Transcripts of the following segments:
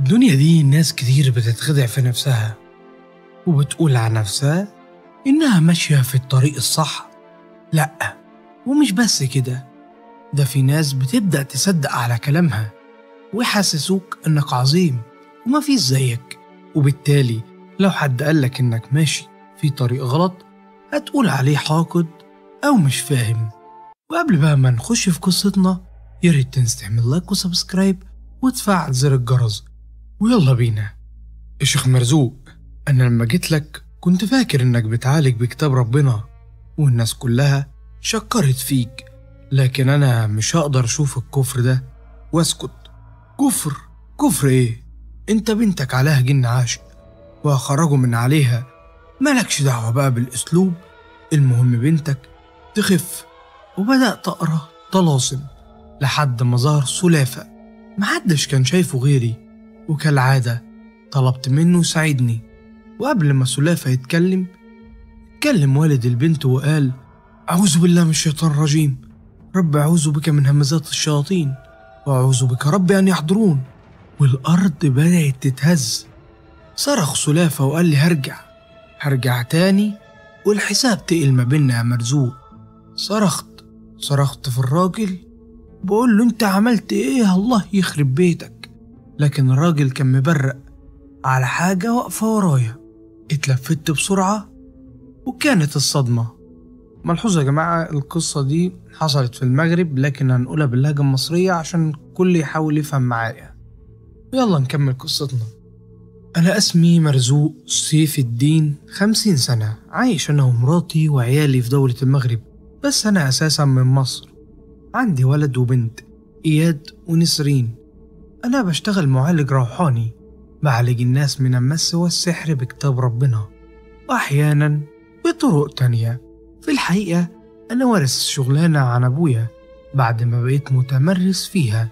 الدنيا دي ناس كتير بتتخدع في نفسها وبتقول عن نفسها إنها ماشية في الطريق الصح. لأ، ومش بس كده، ده في ناس بتبدأ تصدق على كلامها ويحسسوك إنك عظيم ومفيش زيك، وبالتالي لو حد قالك إنك ماشي في طريق غلط هتقول عليه حاقد أو مش فاهم. وقبل بقى ما نخش في قصتنا ياريت تنسى تعمل لايك وسبسكرايب وتفعل زر الجرس، ويلا بينا. الشيخ مرزوق، أنا لما جيت لك كنت فاكر إنك بتعالج بكتاب ربنا والناس كلها شكرت فيك، لكن أنا مش هقدر أشوف الكفر ده واسكت. كفر إيه؟ أنت بنتك عليها جن عاشق وهخرجه من عليها، مالكش دعوة بقى بالأسلوب، المهم بنتك تخف. وبدأت أقرأ طلاسم لحد ما ظهر سلافة محدش كان شايفه غيري، وكالعادة طلبت منه يساعدني. وقبل ما سلافة يتكلم والد البنت وقال: أعوذ بالله من الشيطان الرجيم، رب أعوذ بك من همزات الشياطين وأعوذ بك رب أن يحضرون. والأرض بدأت تتهز. صرخ سلافة وقال لي: هرجع تاني والحساب تقل ما بينا يا مرزوق. صرخت في الراجل بقول له: انت عملت ايه؟ الله يخرب بيتك. لكن الراجل كان مبرق على حاجة واقفة ورايا. اتلفت بسرعة وكانت الصدمة. ملحوظة يا جماعة، القصة دي حصلت في المغرب لكن هنقولها باللهجة المصرية عشان الكل يحاول يفهم معايا. يلا نكمل قصتنا. أنا اسمي مرزوق سيف الدين، 50 سنة، عايش أنا ومراتي وعيالي في دولة المغرب، بس أنا أساسا من مصر. عندي ولد وبنت، إياد ونسرين. أنا بشتغل معالج روحاني، بعالج الناس من المس والسحر بكتاب ربنا، وأحيانا بطرق تانية. في الحقيقة أنا وارث الشغلانة عن أبويا بعد ما بقيت متمرس فيها،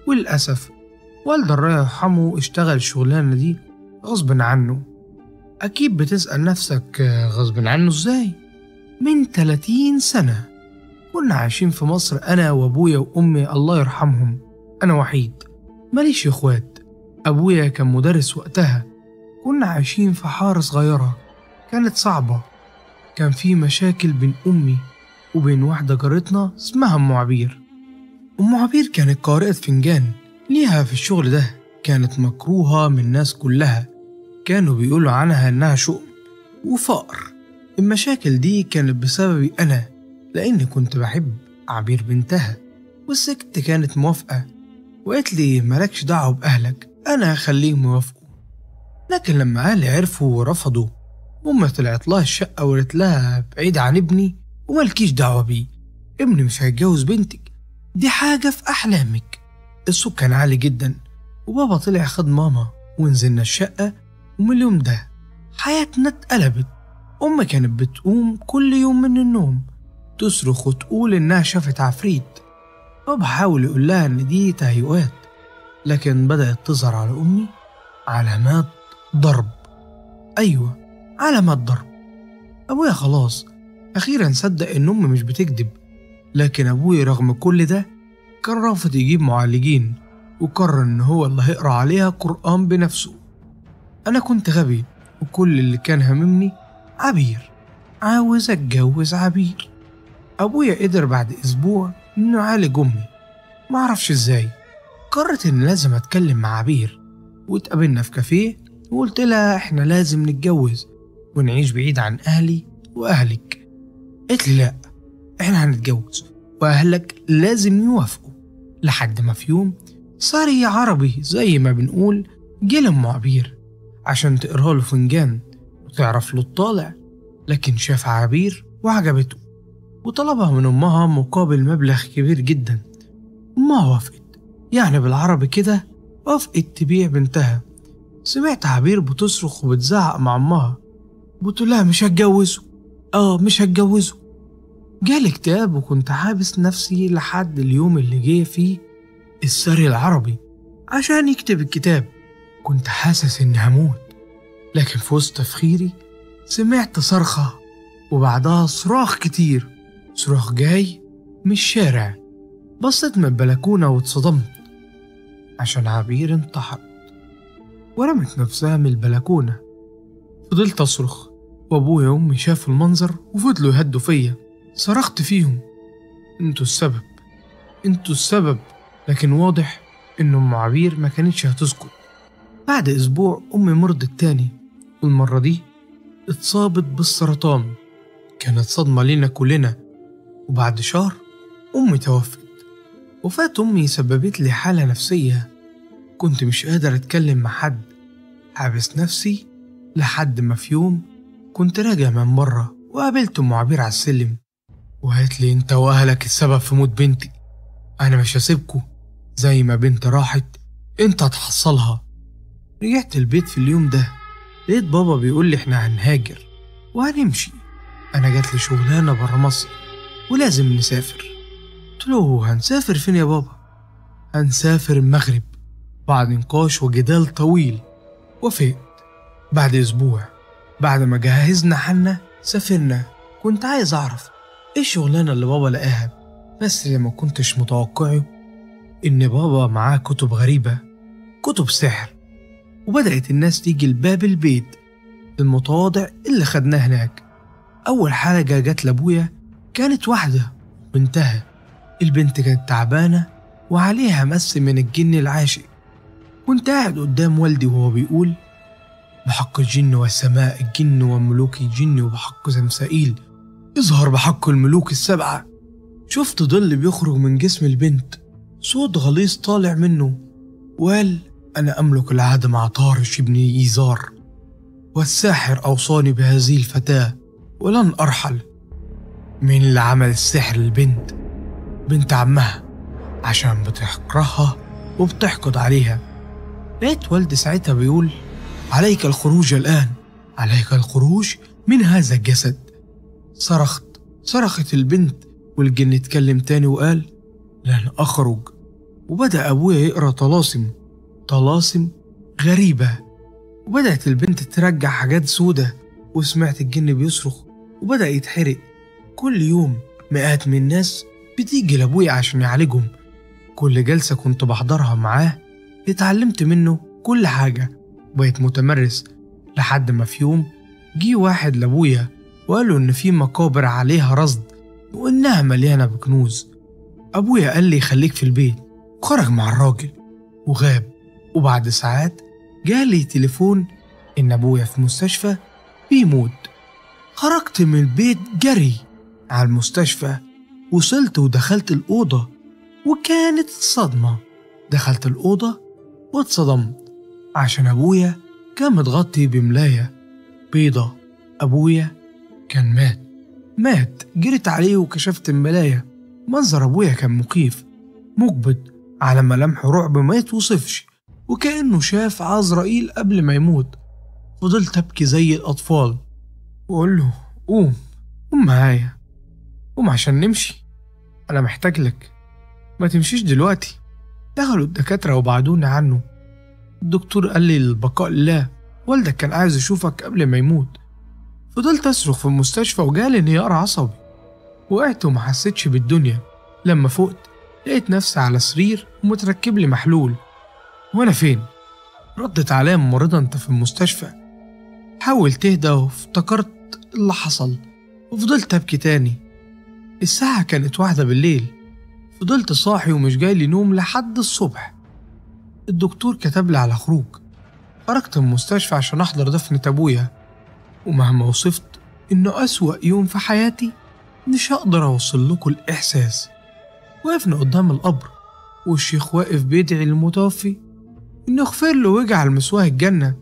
وللأسف والدي الله يرحمه اشتغل الشغلانة دي غصب عنه. أكيد بتسأل نفسك غصب عنه إزاي؟ من 30 سنة كنا عايشين في مصر أنا وأبويا وأمي الله يرحمهم. أنا وحيد ماليش إخوات. أبويا كان مدرس وقتها. كنا عايشين في حارة صغيرة كانت صعبة. كان في مشاكل بين أمي وبين واحدة جارتنا اسمها أم عبير. أم عبير كانت قارئة فنجان ليها في الشغل ده، كانت مكروهة من الناس كلها، كانوا بيقولوا عنها إنها شؤم وفقر. المشاكل دي كانت بسببي أنا، لأني كنت بحب عبير بنتها، والست كانت موافقة وقالت لي: مالكش دعوة بأهلك، أنا هخليهم يوافقوا. لكن لما أهلي عرفوا ورفضوا، أمي طلعت لها الشقة وقالت لها: بعيد عن ابني ومالكيش دعوة بيه، ابني مش هيتجوز بنتك، دي حاجة في أحلامك. الصوت كان عالي جدا، وبابا طلع خد ماما ونزلنا الشقة، ومن اليوم ده حياتنا اتقلبت. أمي كانت بتقوم كل يوم من النوم تصرخ وتقول إنها شافت عفريت. بابا حاول يقول لها إن دي تهيؤات، لكن بدأت تظهر على أمي علامات ضرب. أيوة، علامات ضرب. أبويا خلاص أخيرا صدق إن أمي مش بتكذب، لكن أبويا رغم كل ده كان رافض يجيب معالجين، وقرر إن هو اللي هيقرأ عليها قرآن بنفسه. أنا كنت غبي، وكل اللي كان هممني عبير، عاوز أتجوز عبير. أبويا قدر بعد أسبوع إنه يعالج أمي، معرفش إزاي. قررت إن لازم أتكلم مع عبير، واتقابلنا في كافيه وقلت لها: إحنا لازم نتجوز ونعيش بعيد عن أهلي وأهلك. قالت لي: لأ، إحنا هنتجوز وأهلك لازم يوافقوا. لحد ما في يوم صاري عربي زي ما بنقول جه لأم عبير عشان تقرأ له فنجان وتعرف له الطالع، لكن شاف عبير وعجبته وطلبها من أمها مقابل مبلغ كبير جدا. أمها وافقت، يعني بالعربي كده وافقت تبيع بنتها. سمعت عبير بتصرخ وبتزعق مع أمها، بتقولها: مش هتجوزه. جالي اكتئاب وكنت حابس نفسي لحد اليوم اللي جه فيه الساري العربي عشان يكتب الكتاب. كنت حاسس إني هموت، لكن في وسط تفكيري سمعت صرخة وبعدها صراخ كتير، صراخ جاي من الشارع. بصيت من البلكونة واتصدمت عشان عبير انتحرت. ورمت نفسها من البلكونة. فضلت أصرخ، وأبويا وأمي شافوا المنظر وفضلوا يهدوا فيا. صرخت فيهم: انتوا السبب، انتوا السبب. لكن واضح إن أم عبير ما كانتش هتسكت. بعد أسبوع أمي مرضت تاني، والمرة دي اتصابت بالسرطان. كانت صدمة لينا كلنا. وبعد شهر أمي توفت. وفاة أمي سببت لي حالة نفسية، كنت مش قادر أتكلم مع حد، حابس نفسي، لحد ما في يوم كنت راجع من بره وقابلت أم عبير على السلم، وقالت لي: انت وأهلك السبب في موت بنتي، أنا مش هسيبكوا، زي ما بنت راحت انت هتحصلها. رجعت البيت في اليوم ده، لقيت بابا بيقول لي احنا هنهاجر وهنمشي. أنا جات لي شغلانة برا مصر ولازم نسافر. قلت له: هنسافر فين يا بابا؟ هنسافر المغرب. بعد نقاش وجدال طويل وافقت. بعد أسبوع بعد ما جهزنا حالنا سافرنا. كنت عايز أعرف إيه الشغلانة اللي بابا لقاها، بس اللي ما كنتش متوقعه إن بابا معاه كتب غريبة، كتب سحر. وبدأت الناس تيجي لباب البيت المتواضع اللي خدناه هناك. أول حاجة جت لأبويا كانت واحدة بنتها. البنت كانت تعبانة وعليها مس من الجن العاشق. كنت قاعد قدام والدي وهو بيقول: بحق الجن والسماء الجن وملوك الجن وبحق زمسائيل اظهر بحق الملوك السبعة. شفت ظل بيخرج من جسم البنت، صوت غليظ طالع منه، وقال: أنا أملك العهد مع طارش ابن إيزار، والساحر أوصاني بهذه الفتاة ولن أرحل. مين اللي عمل السحر للبنت؟ بنت عمها، عشان بتكرهها وبتحقد عليها. لقيت والدي ساعتها بيقول: عليك الخروج الآن، عليك الخروج من هذا الجسد. صرخت البنت، والجن اتكلم تاني وقال: لن أخرج. وبدأ أبويا يقرأ طلاسم غريبة، وبدأت البنت ترجع حاجات سودة، وسمعت الجن بيصرخ وبدأ يتحرق. كل يوم مئات من الناس بتيجي لأبويا عشان يعالجهم. كل جلسة كنت بحضرها معاه اتعلمت منه كل حاجة، وبقيت متمرس. لحد ما في يوم جه واحد لأبويا وقاله إن في مقابر عليها رصد وإنها مليانة بكنوز. أبويا قال لي: خليك في البيت. خرج مع الراجل وغاب. وبعد ساعات جالي تليفون إن أبويا في مستشفى بيموت. خرجت من البيت جري على المستشفى. وصلت ودخلت الأوضة، وكانت صدمة. دخلت الأوضة واتصدمت عشان أبويا كان متغطي بملاية بيضة. أبويا كان مات. جريت عليه وكشفت الملاية. منظر أبويا كان مخيف، مقبض على ملامحه رعب ما يتوصفش، وكأنه شاف عزرائيل قبل ما يموت. فضلت أبكي زي الأطفال وأقول له: قوم معايا، قوم عشان نمشي، أنا محتاج لك، ما تمشيش دلوقتي. دخلوا الدكاترة وبعدونا عنه. الدكتور قال لي: البقاء لله، والدك كان عايز يشوفك قبل ما يموت. فضلت أصرخ في المستشفى وجالي انهيار عصبي. وقعت وما حسيتش بالدنيا. لما فقت لقيت نفسي على سرير ومتركب لي محلول. وأنا فين؟ ردت عليا ممرضة: أنت في المستشفى. حاول تهدى. وافتكرت اللي حصل وفضلت أبكي تاني. الساعة كانت 1 بالليل. فضلت صاحي ومش جاي نوم لحد الصبح. الدكتور كتب لي على خروج. خرجت من المستشفى عشان أحضر دفنة أبويا، ومهما وصفت إنه أسوأ يوم في حياتي مش هقدر أوصل لكم الإحساس. وقفنا قدام القبر والشيخ واقف بيدعي للمتوفي إنه يغفر له ويجعل مسواه الجنة.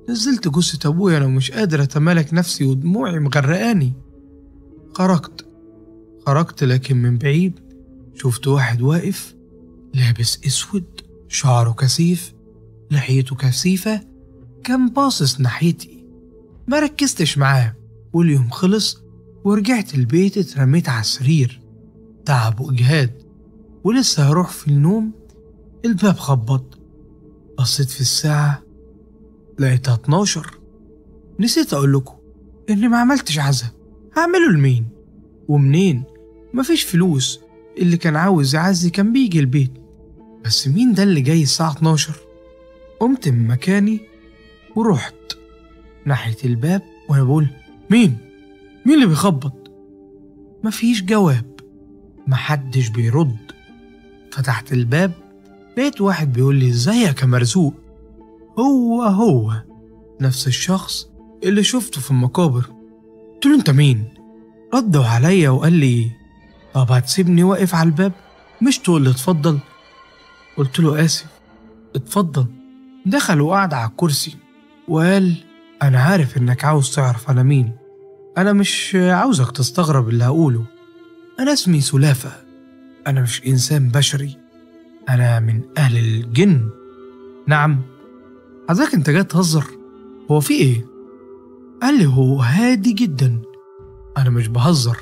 نزلت جثة أبويا أنا ومش قادر أتمالك نفسي ودموعي مغرقاني. خرجت لكن من بعيد شفت واحد واقف لابس أسود، شعره كثيف، لحيته كثيفة، كان باصص ناحيتي. ما ركزتش معاه، واليوم خلص ورجعت البيت. اترميت على السرير، تعب وإجهاد، ولسه هروح في النوم الباب خبط. بصيت في الساعة لقيتها 12. نسيت أقول لكم إني ما عملتش عزا. هعمله لمين ومنين؟ مفيش فلوس. اللي كان عاوز يعزي كان بيجي البيت، بس مين ده اللي جاي الساعة 12؟ قمت من مكاني ورحت ناحية الباب وأنا بقول مين اللي بيخبط؟ مفيش جواب، محدش بيرد. فتحت الباب لقيت واحد بيقول لي ازيك يا مرزوق. هو نفس الشخص اللي شفته في المقابر. قلت له انت مين؟ ردوا عليا وقال لي طب هتسيبني واقف على الباب مش تقول لي اتفضل؟ قلت له آسف اتفضل. دخل وقعد على الكرسي وقال أنا عارف إنك عاوز تعرف أنا مين. أنا مش عاوزك تستغرب اللي هقوله. أنا اسمي سلافة، أنا مش إنسان بشري، أنا من أهل الجن. نعم. حضرتك أنت جاي تهزر؟ هو في إيه؟ قال لي هو هادي جدا. أنا مش بهزر،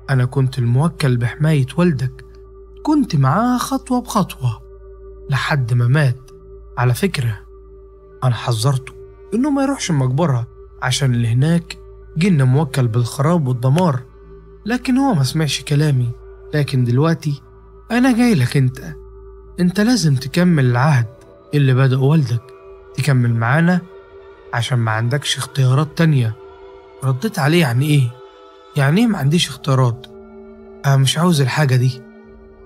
أنا كنت الموكل بحماية والدك، كنت معاه خطوة بخطوة لحد ما مات. على فكرة أنا حذرته إنه ما يروحش المقبرة عشان اللي هناك جن موكل بالخراب والدمار، لكن هو ما سمعش كلامي. لكن دلوقتي أنا جاي لك أنت لازم تكمل العهد اللي بدأ والدك، تكمل معانا عشان ما عندكش اختيارات تانية. رديت عليه يعني إيه ما عنديش اختيارات؟ أنا مش عاوز الحاجة دي.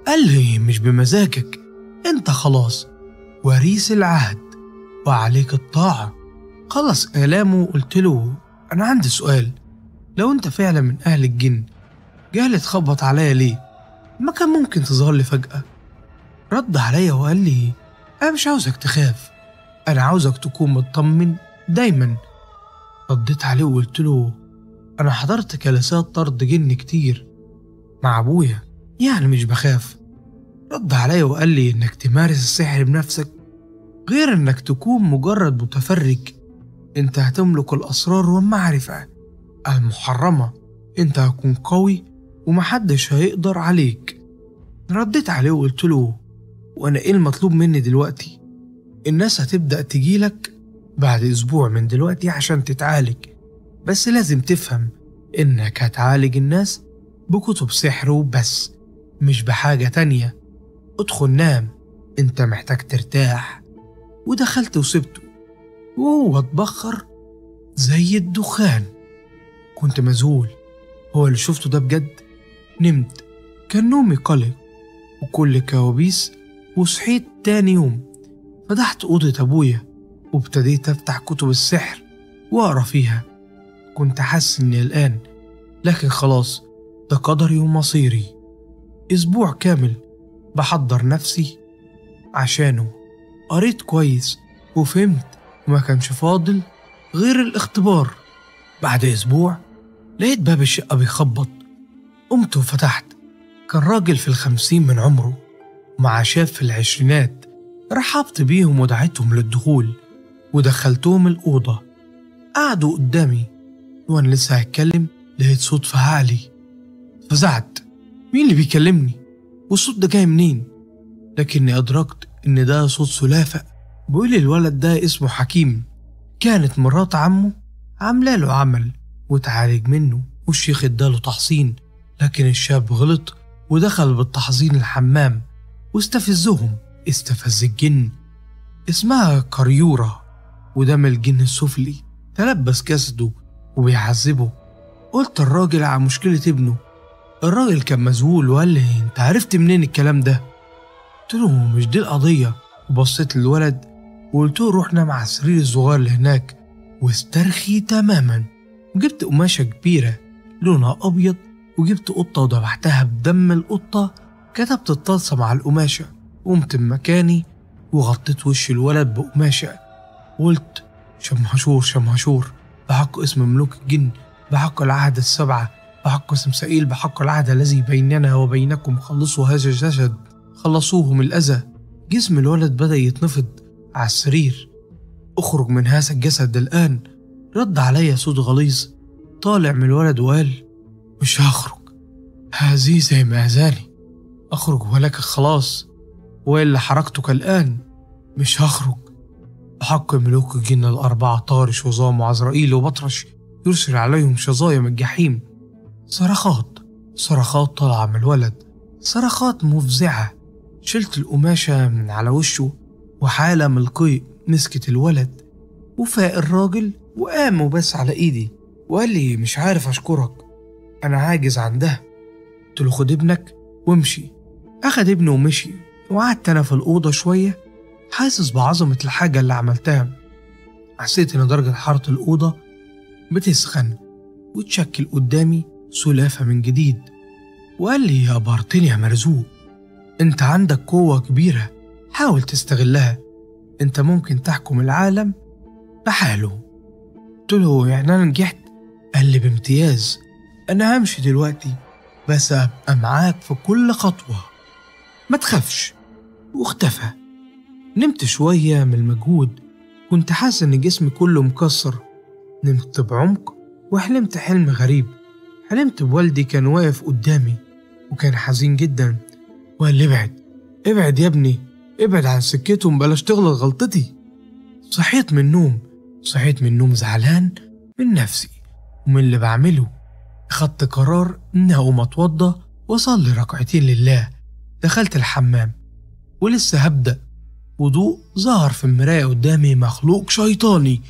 قال لي مش بمزاجك، أنت خلاص وريث العهد وعليك الطاعة. خلص كلامه وقلت له أنا عندي سؤال، لو أنت فعلا من أهل الجن جاي تخبط عليا ليه؟ ما كان ممكن تظهر لي فجأة؟ رد عليا وقال لي أنا مش عاوزك تخاف، أنا عاوزك تكون مطمن دايما. رديت عليه وقلت له أنا حضرت جلسات طرد جن كتير مع أبويا، يعني مش بخاف. رد عليا وقال لي إنك تمارس السحر بنفسك غير إنك تكون مجرد متفرج، أنت هتملك الأسرار والمعرفة المحرمة، أنت هتكون قوي ومحدش هيقدر عليك. رديت عليه وقلت له وأنا إيه المطلوب مني دلوقتي؟ الناس هتبدأ تجيلك بعد أسبوع من دلوقتي عشان تتعالج، بس لازم تفهم إنك هتعالج الناس بكتب سحر وبس، مش بحاجة تانية. ادخل نام، أنت محتاج ترتاح. ودخلت وسبته وهو اتبخر زي الدخان. كنت مذهول، هو اللي شفته ده بجد؟ نمت، كان نومي قلق وكل كوابيس. وصحيت تاني يوم فتحت أوضة أبويا وابتديت أفتح كتب السحر وأقرأ فيها. كنت حاسس إني قلقان، لكن خلاص ده قدري ومصيري. أسبوع كامل بحضر نفسي عشانه، قريت كويس وفهمت وما كانش فاضل غير الاختبار. بعد أسبوع لقيت باب الشقة بيخبط، قمت وفتحت. كان راجل في 50 من عمره مع شاب في 20. رحبت بيهم ودعيتهم للدخول ودخلتهم الأوضة. قعدوا قدامي وأنا لسه هتكلم لقيت صوت في عقلي. فزعت، مين اللي بيكلمني؟ والصوت ده جاي منين؟ لكني أدركت إن ده صوت سلافة بيقول لي الولد ده اسمه حكيم، كانت مرات عمه عامله له عمل وتعالج منه، والشيخ اداله تحصين، لكن الشاب غلط ودخل بالتحصين الحمام واستفزهم. استفز الجن اسمها قريورة، وده من الجن السفلي، تلبس جسده وبيعذبه. قلت الراجل على مشكلة ابنه. الراجل كان مذهول وقال لي انت عرفت منين الكلام ده؟ قلت له مش دي القضية. وبصيت للولد وقلت له روح نام على السرير الصغير اللي هناك واسترخي تماما. وجبت قماشة كبيرة لونها أبيض وجبت قطة وذبحتها بدم القطة، كتبت الطلسم على القماشة، قمت من مكاني وغطيت وش الولد بقماشة وقلت شمهشور بحق اسم ملوك الجن، بحق العهد السبعة، بحق اسم سئيل، بحق العهد الذي بيننا وبينكم، خلصوا هذا الجسد، خلصوه من الأذى. جسم الولد بدأ يتنفض على السرير. اخرج من هذا الجسد الآن. رد علي صوت غليظ طالع من الولد وقال مش هخرج، هذه زي ما أذاني، أخرج ولك خلاص وإلا حركتك الآن. مش هخرج بحق ملوك الجن الأربعة، طارش وظام وعزرائيل وبطرش، يرسل عليهم شظايا من الجحيم. صرخات طالعة من الولد، صرخات مفزعة. شلت القماشة من على وشه وحالة من القيء مسكت الولد وفاق الراجل وقام وبس على ايدي وقال لي مش عارف اشكرك، انا عاجز عن ده. قلت له خد ابنك وامشي. اخد ابنه ومشي، وقعدت انا في الاوضه شويه حاسس بعظمه الحاجه اللي عملتها. حسيت ان درجه حراره الاوضه بتسخن وتشكل قدامي سلافه من جديد. وقال لي يا بارتني يا مرزوق، انت عندك قوه كبيره، حاول تستغلها، انت ممكن تحكم العالم بحاله. قلت له يعني انا نجحت؟ قال لي بامتياز، انا همشي دلوقتي بس ابقى معاك في كل خطوه، ما تخافش. واختفى. نمت شويه من المجهود، كنت حاسس ان جسمي كله مكسر. نمت بعمق وحلمت حلم غريب. حلمت بوالدي كان واقف قدامي وكان حزين جدا وقال لي ابعد يا ابني، ابعد عن سكتهم، بلاش تغلط غلطتي. صحيت من النوم زعلان من نفسي ومن اللي بعمله. خدت قرار اني اقوم اتوضى واصلي ركعتين لله. دخلت الحمام ولسه هبدأ وضوء، ظهر في المراية قدامي مخلوق شيطاني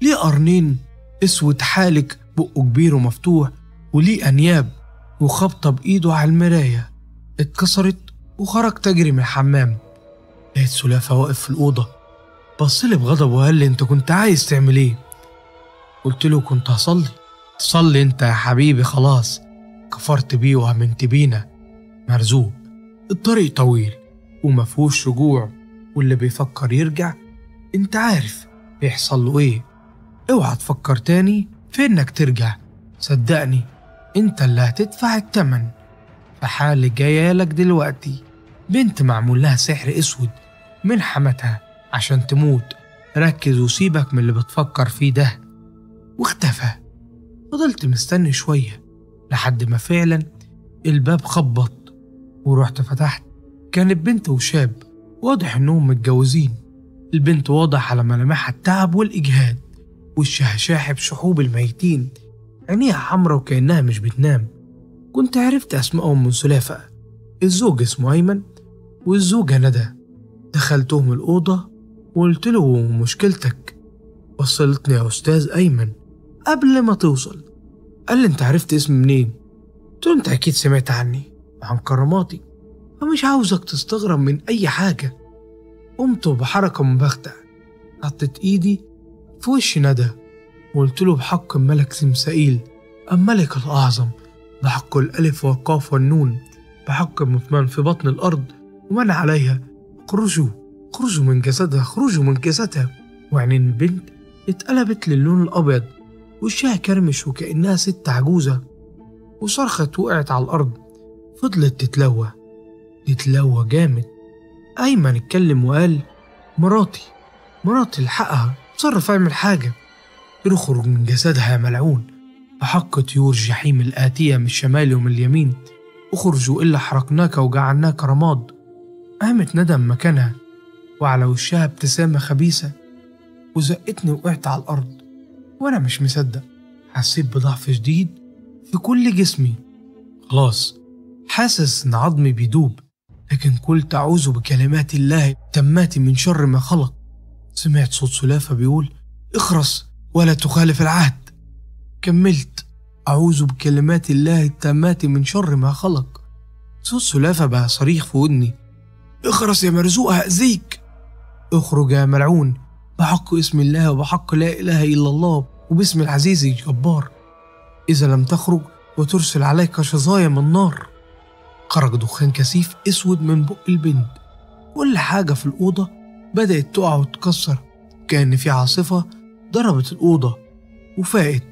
ليه قرنين اسود حالك، بقه كبير ومفتوح وليه انياب، وخبطة بايده على المراية اتكسرت. وخرجت اجري من الحمام. لقيت سلافة واقف في الأوضة، بصلي بغضب وقال لي انت كنت عايز تعمل ايه؟ قلت له كنت هصلي. تصلي انت يا حبيبي، خلاص كفرت بيه وامنت بينا. مرزوق الطريق طويل ومفهوش رجوع، واللي بيفكر يرجع انت عارف بيحصل له ايه. اوعى تفكر تاني في انك ترجع، صدقني انت اللي هتدفع التمن. فحال جايالك دلوقتي بنت معمول لها سحر اسود من حماتها عشان تموت، ركز وسيبك من اللي بتفكر فيه ده. واختفى. فضلت مستني شوية لحد ما فعلا الباب خبط، ورحت فتحت. كانت بنت وشاب واضح انهم متجوزين. البنت واضح على ملامحها التعب والإجهاد، وشها شاحب شحوب الميتين، عينيها حمرا وكأنها مش بتنام. كنت عرفت أسمائهم من سلافة، الزوج اسمه أيمن والزوجة ندى. دخلتهم الأوضة وقلت له مشكلتك؟ وصلتني يا أستاذ أيمن. قبل ما توصل قال لي انت عرفت اسمي منين؟ قلت له انت أكيد سمعت عني وعن كراماتي، فمش عاوزك تستغرب من أي حاجة. قمت بحركة مباغتة حطيت إيدي في وش ندى وقلت له بحق الملك سمسائيل الملك الأعظم، بحق الألف والقاف والنون، بحق المثمان في بطن الأرض ومن عليها، خرجوا من جسدها، خرجوا من جسدها. وعينين البنت اتقلبت للون الأبيض، وشها كرمش وكأنها ست عجوزة، وصرخت وقعت على الأرض. فضلت تتلوى جامد. أيمن اتكلم وقال مراتي الحقها، تصرف اعمل حاجة. اخرج من جسدها يا ملعون، بحق طيور الجحيم الآتية من الشمال ومن اليمين، اخرجوا إلا حرقناك وجعلناك رماد. قامت ندم مكانها وعلى وشها ابتسامة خبيثة، وزقتني وقعت على الأرض وأنا مش مصدق. حسيت بضعف شديد في كل جسمي، خلاص حاسس إن عظمي بيدوب، لكن قلت أعوذ بكلمات الله التامات من شر ما خلق. سمعت صوت سلافة بيقول اخرس ولا تخالف العهد. كملت أعوذ بكلمات الله التامات من شر ما خلق. صوت سلافة بقى صريخ في ودني، اخرس يا مرزوق هأذيك. اخرج يا ملعون بحق اسم الله وبحق لا إله إلا الله وباسم العزيز الجبار، إذا لم تخرج وترسل عليك شظايا من نار. خرج دخان كثيف اسود من بق البنت، كل حاجة في الأوضة بدأت تقع وتتكسر، كأن في عاصفة ضربت الأوضة. وفاقت.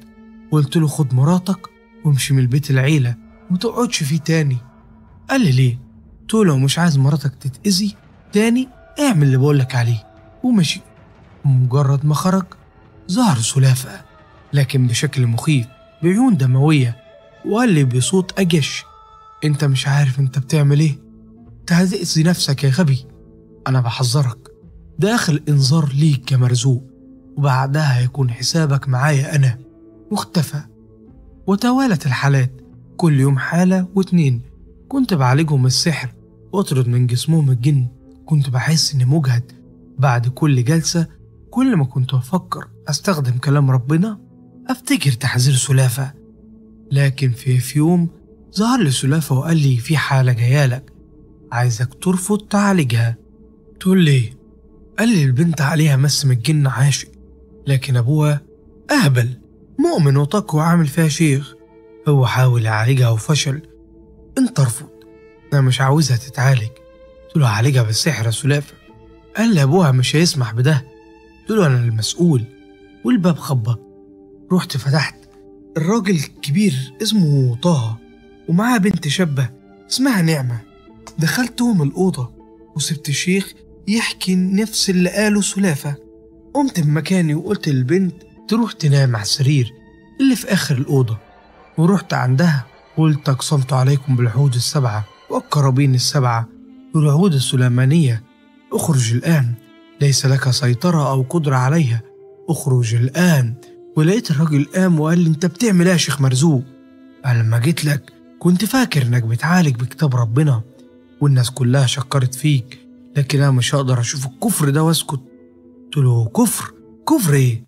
قلت له خد مراتك وامشي من البيت العيلة ومتقعدش فيه تاني. قال لي ليه؟ قلت له لو مش عايز مراتك تتأذي تاني اعمل اللي بقولك عليه. ومشي. ومجرد ما خرج ظهر سلافة، لكن بشكل مخيف بعيون دموية، وقال لي بصوت أجش انت مش عارف انت بتعمل ايه؟ انت هتأذي نفسك يا غبي، انا بحذرك، ده آخر انذار ليك يا مرزوق، وبعدها هيكون حسابك معايا انا. واختفى. وتوالت الحالات، كل يوم حالة واتنين. كنت بعالجهم السحر واطرد من جسمهم الجن. كنت بحس اني مجهد بعد كل جلسة، كل ما كنت أفكر أستخدم كلام ربنا أفتكر تحذير سلافة. لكن في يوم ظهر لي سلافة وقال لي في حالة جايالك عايزك ترفض تعالجها. تقول لي؟ قال لي البنت عليها مس من الجن عاشق، لكن أبوها أهبل مؤمن وتقوى عامل فيها شيخ. هو حاول يعالجها وفشل. انت ارفض، انا مش عاوزها تتعالج. قلت له هعالجها بالسحر يا سلافة. قال لي ابوها مش هيسمح بده. قلت له انا المسؤول. والباب خبط. رحت فتحت. الراجل كبير اسمه طه ومعاه بنت شابة اسمها نعمة. دخلتهم الأوضة وسبت الشيخ يحكي نفس اللي قاله سلافة. قمت من مكاني وقلت للبنت تروح تنام على السرير اللي في آخر الأوضة، ورحت عندها قلت أقسمت عليكم بالعهود السبعة والقرابين السبعة والعهود السليمانية، اخرج الآن، ليس لك سيطرة أو قدرة عليها، اخرج الآن. ولقيت الراجل قام وقال لي انت بتعمل ايه يا شيخ مرزوق؟ أنا لما جيت لك كنت فاكر انك بتعالج بكتاب ربنا والناس كلها شكرت فيك، لكن انا مش هقدر اشوف الكفر ده واسكت. قلت له كفر؟ كفر ايه؟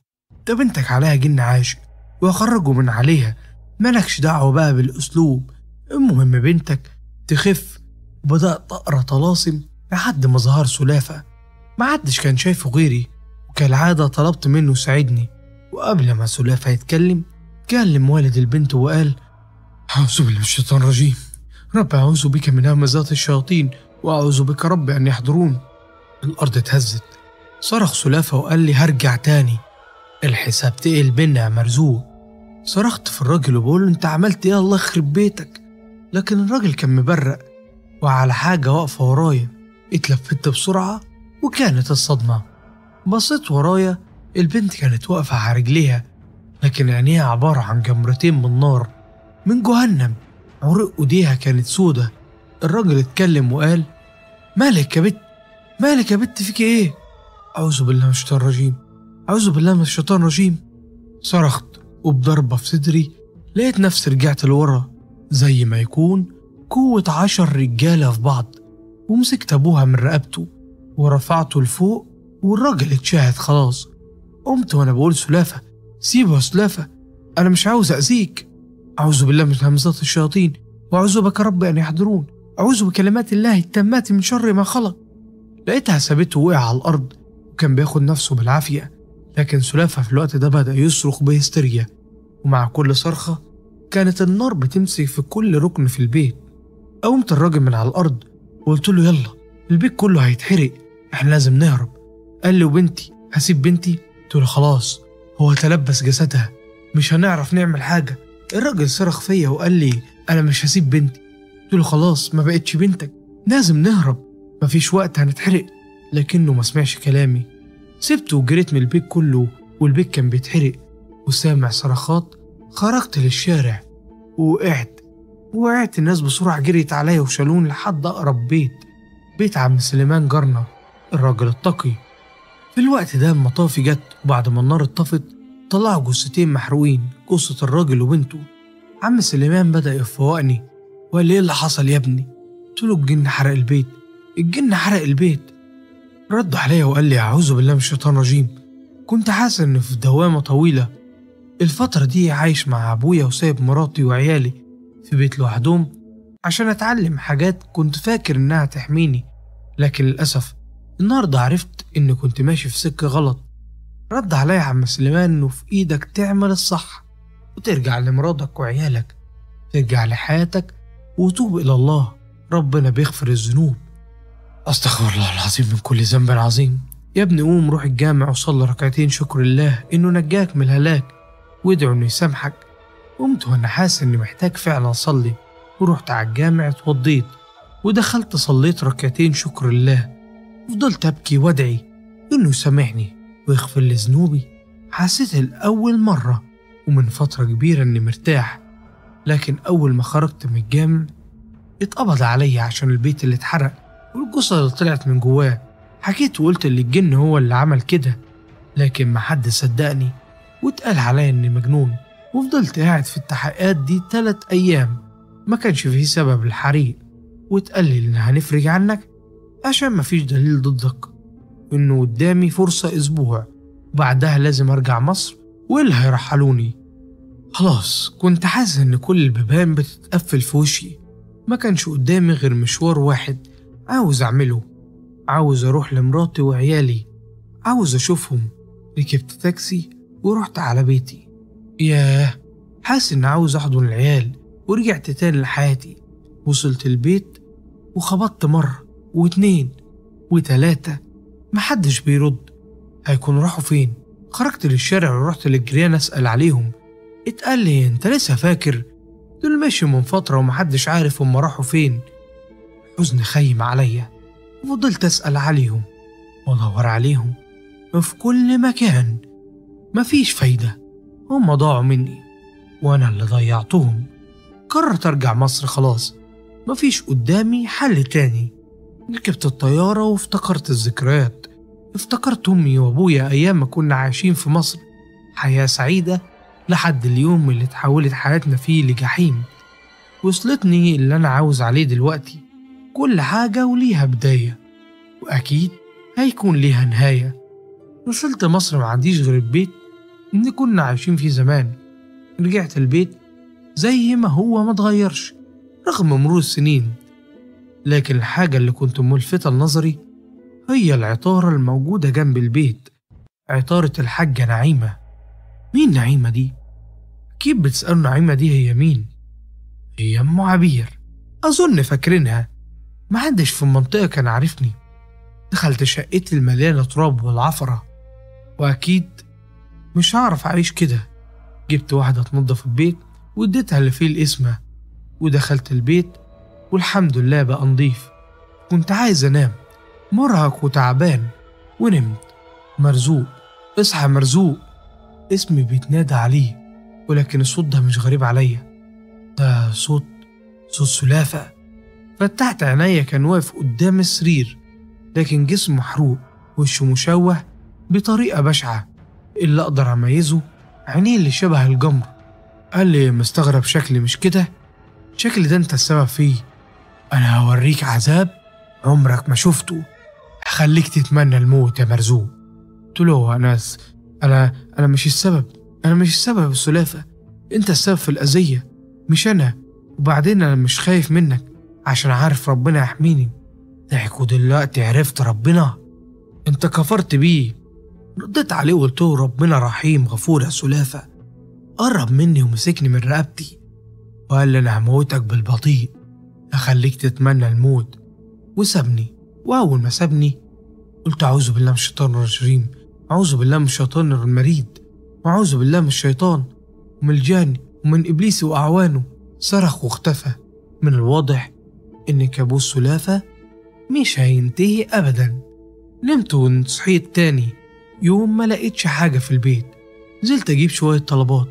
ده بنتك عليها جن عاشق واخرجه من عليها، مالكش دعوه بقى بالاسلوب. المهم بنتك تخف. وبدات اقرا طلاسم لحد ما ظهر سلافه. ما حدش كان شايفه غيري، وكالعاده طلبت منه يساعدني. وقبل ما سلافه يتكلم كلم والد البنت وقال أعوذ بالله من الشيطان الرجيم، رب أعوذ بك من همزات الشياطين وأعوذ بك رب أن يحضرون. الأرض اتهزت. صرخ سلافة وقال لي هرجع تاني، الحساب تقل بينا يا مرزوق. صرخت في الراجل وبقول له أنت عملت إيه الله يخرب بيتك؟ لكن الراجل كان مبرق وعلى حاجة واقفة ورايا. اتلفت بسرعة وكانت الصدمة. بصيت ورايا البنت كانت واقفة على رجليها، لكن عينيها عبارة عن جمرتين من نار من جهنم. عروق ايديها كانت سودة. الراجل اتكلم وقال مالك يا بت؟ مالك يا بت فيك ايه؟ أعوذ بالله من الشيطان الرجيم، أعوذ بالله من الشيطان الرجيم. صرخت وبضربة في صدري لقيت نفسي رجعت لورا زي ما يكون قوة 10 رجالة في بعض، ومسكت أبوها من رقبته ورفعته لفوق والراجل اتشاهد خلاص. قمت وأنا بقول سلافة سيبه يا سلافة، أنا مش عاوز أذيك. أعوذ بالله من همزات الشياطين وأعوذ بك رب أن يحضرون، أعوذ بكلمات الله التامات من شر ما خلق. لقيتها سابته وقع على الأرض وكان بياخد نفسه بالعافية، لكن سلافة في الوقت ده بدأ يصرخ بهستيريا، ومع كل صرخة كانت النار بتمسك في كل ركن في البيت. قومت الراجل من على الأرض وقلت له يلا البيت كله هيتحرق، احنا لازم نهرب. قال لي وبنتي؟ هسيب بنتي؟ قلت له خلاص هو تلبس جسدها مش هنعرف نعمل حاجة. الراجل صرخ فيا وقال لي أنا مش هسيب بنتي. قلت له خلاص ما بقتش بنتك، لازم نهرب، مفيش وقت هنتحرق. لكنه ما سمعش كلامي. سبته وجريت من البيت كله والبيت كان بيتحرق وسامع صرخات. خرجت للشارع ووقعت الناس بسرعة جريت عليا وشالوني لحد أقرب بيت عم سليمان جارنا الراجل التقي. في الوقت ده المطافي جت، وبعد ما النار اتطفت طلعوا جثتين محروقين، جثة الراجل وبنته. عم سليمان بدأ يفوقني وقال لي ايه اللي حصل يا ابني؟ قلت له الجن حرق البيت، الجن حرق البيت. رد عليا وقال لي أعوذ بالله من الشيطان الرجيم، كنت حاسس إني في دوامة طويلة. الفترة دي عايش مع أبويا وسايب مراتي وعيالي في بيت لوحدهم عشان أتعلم حاجات كنت فاكر إنها تحميني، لكن للأسف النهاردة عرفت إني كنت ماشي في سكة غلط. رد عليا عم سليمان إنه في إيدك تعمل الصح وترجع لمراتك وعيالك، ترجع لحياتك وتوب إلى الله، ربنا بيغفر الذنوب. أستغفر الله العظيم من كل ذنب عظيم. يا ابني قوم روح الجامع وصلي ركعتين شكر الله إنه نجاك من الهلاك وادعو إنه يسامحك. قمت وأنا حاسس إني محتاج فعلا أصلي، ورحت على الجامع اتوضيت ودخلت صليت ركعتين شكر الله، وفضلت أبكي وادعي إنه يسامحني ويغفر لي ذنوبي. حسيت الأول مرة ومن فترة كبيرة إني مرتاح، لكن أول ما خرجت من الجامع اتقبض عليا عشان البيت اللي اتحرق والجثة اللي طلعت من جواه. حكيت وقلت اللي الجن هو اللي عمل كده، لكن ما حد صدقني واتقال عليا إني مجنون. وفضلت قاعد في التحقيقات دي 3 أيام ما كانش فيه سبب الحريق، واتقال لي إن هنفرج عنك عشان ما فيش دليل ضدك، وإنه قدامي فرصة أسبوع وبعدها لازم أرجع مصر وإلا هيرحلوني. خلاص كنت حاسس إن كل البيبان بتتقفل في وشي. ما كانش قدامي غير مشوار واحد عاوز أعمله، عاوز أروح لمراتي وعيالي، عاوز أشوفهم. ركبت تاكسي ورحت على بيتي. ياه، حاسس إن عاوز أحضن العيال ورجعت تاني لحياتي. وصلت البيت وخبطت مرة واتنين وتلاتة، محدش بيرد. هيكون راحوا فين؟ خرجت للشارع ورحت للجيران أسأل عليهم. اتقال لي انت لسه فاكر؟ دول ماشي من فترة ومحدش عارف هم راحوا فين. حزن خيم عليا وفضلت أسأل عليهم وأدور عليهم في كل مكان، مفيش فايدة. هم ضاعوا مني وأنا اللي ضيعتهم. قررت أرجع مصر خلاص، مفيش قدامي حل تاني. ركبت الطيارة وافتكرت الذكريات، افتكرت أمي وأبويا أيام ما كنا عايشين في مصر حياة سعيدة، لحد اليوم اللي اتحولت حياتنا فيه لجحيم. وصلتني اللي أنا عاوز عليه دلوقتي. كل حاجة وليها بداية وأكيد هيكون ليها نهاية. وصلت مصر ما عنديش غير البيت اللي كنا عايشين فيه زمان. رجعت البيت زي ما هو ما اتغيرش رغم مرور السنين، لكن الحاجة اللي كنت ملفتة لنظري هي العطارة الموجودة جنب البيت، عطارة الحاجة نعيمة. مين نعيمة دي؟ أكيد بتسألوا نعيمة دي هي مين؟ هي أم عبير، أظن فاكرينها. محدش في المنطقة كان عارفني. دخلت شقتي المليانة تراب والعفرة، وأكيد مش هعرف أعيش كده. جبت واحدة تنظف البيت واديتها اللي فيه القسمة، ودخلت البيت والحمد لله بقى نضيف. كنت عايز أنام، مرهق وتعبان، ونمت. مرزوق، اصحى مرزوق، اسمي بيتنادى عليه، ولكن الصوت ده مش غريب عليا، ده صوت سلافة. فتحت عينيا، كان واقف قدام السرير لكن جسمه محروق، وشه مشوه بطريقة بشعة. اللي أقدر أميزه عينيه اللي شبه الجمر. قال لي مستغرب شكلي مش كده؟ شكلي ده أنت السبب فيه. أنا هوريك عذاب عمرك ما شفته، هخليك تتمنى الموت يا مرزوق. قلت له أنا مش السبب، أنا مش السبب السلافة، أنت السبب في الأذية مش أنا. وبعدين أنا مش خايف منك عشان عارف ربنا يحميني. ضحك ودلوقتي عرفت ربنا؟ أنت كفرت بيه. رديت عليه وقلت له ربنا رحيم غفور يا سلافة. قرب مني ومسكني من رقبتي وقال لي أنا هموتك بالبطيء، هخليك تتمنى الموت، وسابني. وأول ما سابني قلت أعوذ بالله من الشيطان الرجيم، أعوذ بالله من الشيطان المريد، وأعوذ بالله من الشيطان ومن الجان ومن إبليس وأعوانه. صرخ واختفى. من الواضح إن كابوس سلافة مش هينتهي أبدا. نمت وصحيت تاني يوم ما لقيتش حاجة في البيت. نزلت أجيب شوية طلبات،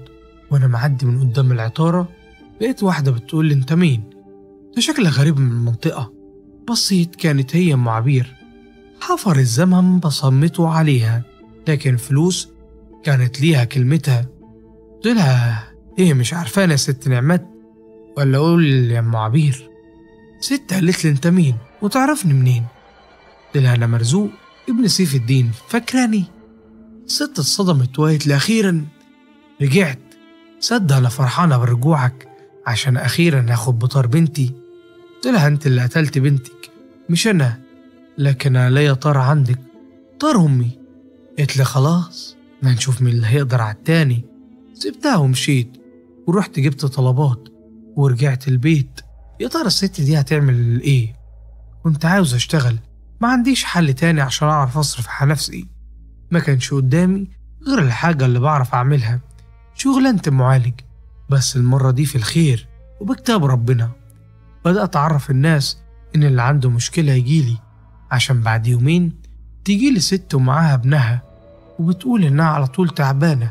وأنا معدي من قدام العطارة لقيت واحدة بتقول لي أنت مين؟ ده شكلها غريب من المنطقة. بصيت كانت هي أم عبير. حفر الزمن بصمته عليها، لكن فلوس كانت ليها كلمتها. قلت لها إيه مش عارفاني يا ست نعمت ولا أقول يا أم عبير؟ ست قالت لي أنت مين وتعرفني منين؟ قلت لها أنا مرزوق ابن سيف الدين، فاكراني؟ الست اتصدمت وقالت لي أخيرا رجعت، صدق أنا فرحانة برجوعك عشان أخيرا هاخد بطار بنتي. قلت لها أنت اللي قتلت بنتك مش أنا، لكن أنا ليا طار عندك، طار أمي. قالت لي خلاص ما نشوف مين اللي هيقدر على التاني. سبتها ومشيت ورحت جبت طلبات ورجعت البيت. يا ترى الست دي هتعمل ايه؟ كنت عاوز اشتغل، ما عنديش حل تاني عشان اعرف اصرف على نفسي. ما كانش قدامي غير الحاجة اللي بعرف اعملها، شغلانة المعالج، بس المرة دي في الخير وبكتاب ربنا. بدأت اعرف الناس ان اللي عنده مشكلة يجيلي، عشان بعد يومين تيجيلي ست ومعاها ابنها وبتقول انها على طول تعبانة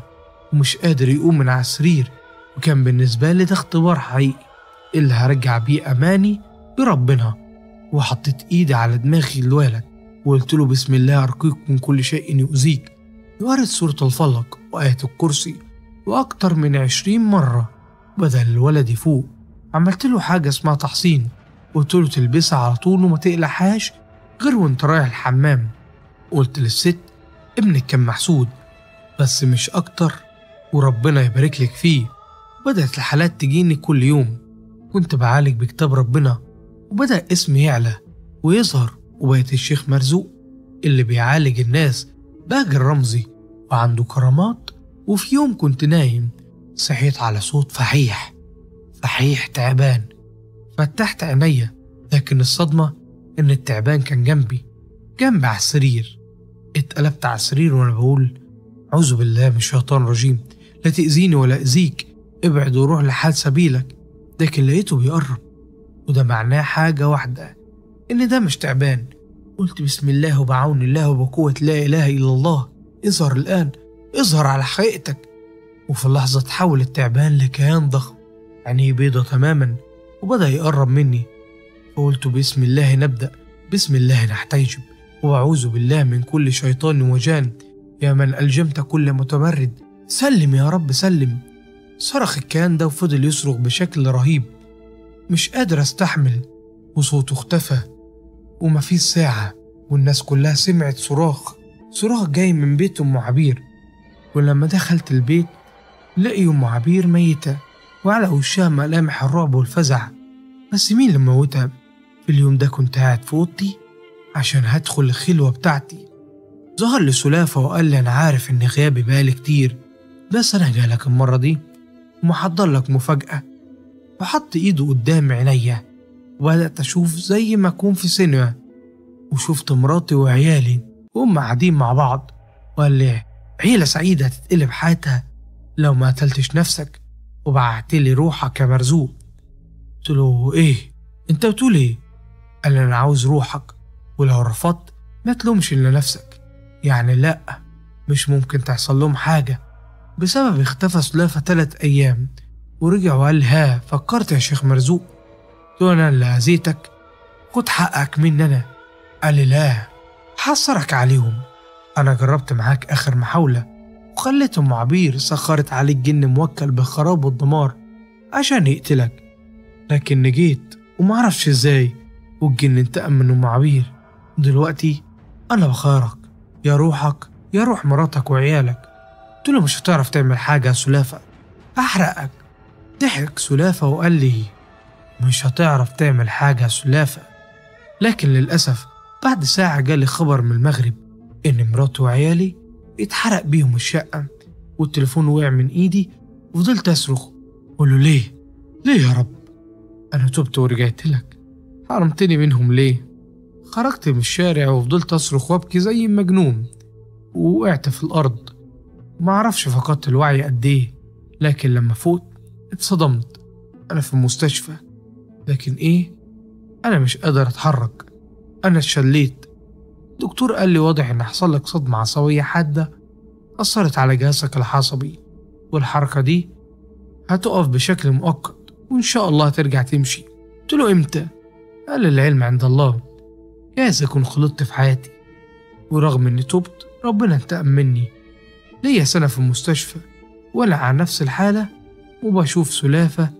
ومش قادر يقوم من على السرير. وكان بالنسبة لي ده اختبار حقيقي اللي هرجع بيه أماني بربنا. وحطيت إيدي على دماغي الولد وقلت له بسم الله أرقيك من كل شيء يؤذيك، وقرأت سورة الفلق وآية الكرسي وأكتر من 20 مرة. بدل الولد يفوق عملت له حاجة اسمها تحصين، قلت له تلبسها على طول وما تقلعهاش غير وانت رايح الحمام. قلت للست ابنك كان محسود بس مش أكتر، وربنا يبارك لك فيه. بدأت الحالات تجيني كل يوم، كنت بعالج بكتاب ربنا، وبدأ اسمي يعلى ويظهر، وبقيت الشيخ مرزوق اللي بيعالج الناس باجي الرمزي وعنده كرامات. وفي يوم كنت نايم صحيت على صوت فحيح فحيح تعبان. فتحت عينيا، لكن الصدمة إن التعبان كان جنبي على السرير. اتقلبت على السرير وأنا بقول أعوذ بالله من الشيطان الرجيم، لا تأذيني ولا أذيك، ابعد وروح لحال سبيلك. لكن لقيته بيقرب، وده معناه حاجة واحدة، إن ده مش تعبان. قلت بسم الله وبعون الله وبقوة لا إله إلا الله، اظهر الآن، اظهر على حقيقتك. وفي اللحظة تحول التعبان لكيان ضخم، عينيه بيضة تماما، وبدأ يقرب مني. فقلت بسم الله نبدأ، بسم الله نحتجب، وأعوذ بالله من كل شيطان وجان، يا من ألجمت كل متمرد، سلم يا رب سلم. صرخ الكيان ده وفضل يصرخ بشكل رهيب، مش قادر استحمل، وصوته اختفى. ومفيش ساعة والناس كلها سمعت صراخ جاي من بيت أم عبير. ولما دخلت البيت لقي أم عبير ميتة، وعلى وشها ملامح الرعب والفزع. بس مين اللي موتها؟ في اليوم ده كنت قاعد في أوضتي عشان هدخل الخلوة بتاعتي. ظهر لي سلافة وقال لي أنا عارف إن غيابي بقالي كتير، بس أنا جايلك المرة دي ومحضر لك مفاجأة. وحط إيده قدام عينيا، وبدأت أشوف زي ما أكون في سينما، وشفت مراتي وعيالي وهم قاعدين مع بعض. وقال لي عيلة سعيدة هتتقلب حياتها لو ما قتلتش نفسك وبعتلي روحك يا مرزوق. قلت له إيه؟ أنت بتقول إيه؟ قال لي أنا عاوز روحك، ولو رفضت ما تلومش إلا نفسك. يعني لأ، مش ممكن تحصل لهم حاجة بسبب اختفى سلافة 3 أيام. ورجع وقال لي ها فكرت يا شيخ مرزوق؟ قلت له أنا اللي أذيتك؟ خد حقك مني أنا. قال لي لا، حصرك عليهم، أنا جربت معاك آخر محاولة وخليت أم عبير سخرت عليك جن موكل بالخراب والدمار عشان يقتلك، لكن نجيت ومعرفش إزاي، والجن انتقم من أم عبير. دلوقتي أنا بخيرك، يا روحك يا روح مراتك وعيالك. قلت له مش هتعرف تعمل حاجة يا سلافة، أحرقك. ضحك سلافة وقال لي مش هتعرف تعمل حاجة يا سلافة. لكن للأسف بعد ساعة جالي خبر من المغرب إن مراتي وعيالي اتحرق بيهم الشقة، والتليفون وقع من إيدي. وفضلت أصرخ قول له ليه يا رب؟ أنا تبت ورجعت لك، حرمتني منهم ليه؟ خرجت من الشارع وفضلت أصرخ وأبكي زي المجنون، ووقعت في الأرض. معرفش فقدت الوعي قد إيه، لكن لما فوت اتصدمت. أنا في المستشفى، لكن إيه؟ أنا مش قادر أتحرك، أنا اتشليت. الدكتور قال لي واضح إن حصل لك صدمة عصبية حادة أثرت على جهازك العصبي، والحركة دي هتقف بشكل مؤقت وإن شاء الله هترجع تمشي. قلت له إمتى؟ قال لي العلم عند الله، جايز أكون خلطت في حياتي، ورغم إني تبت ربنا انتقم مني. ليا سنة في المستشفى وأنا على نفس الحالة، وبشوف سلافة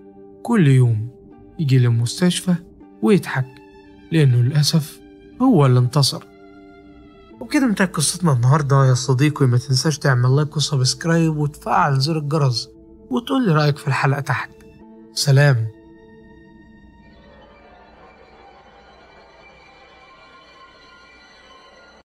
كل يوم يجي للمستشفى ويضحك لأنه للأسف هو اللي انتصر. وبكده انتهت قصتنا النهاردة يا صديقي. ما تنساش تعمل لايك وسبسكرايب وتفعل زر الجرس، وتقول لي رأيك في الحلقة تحت. سلام.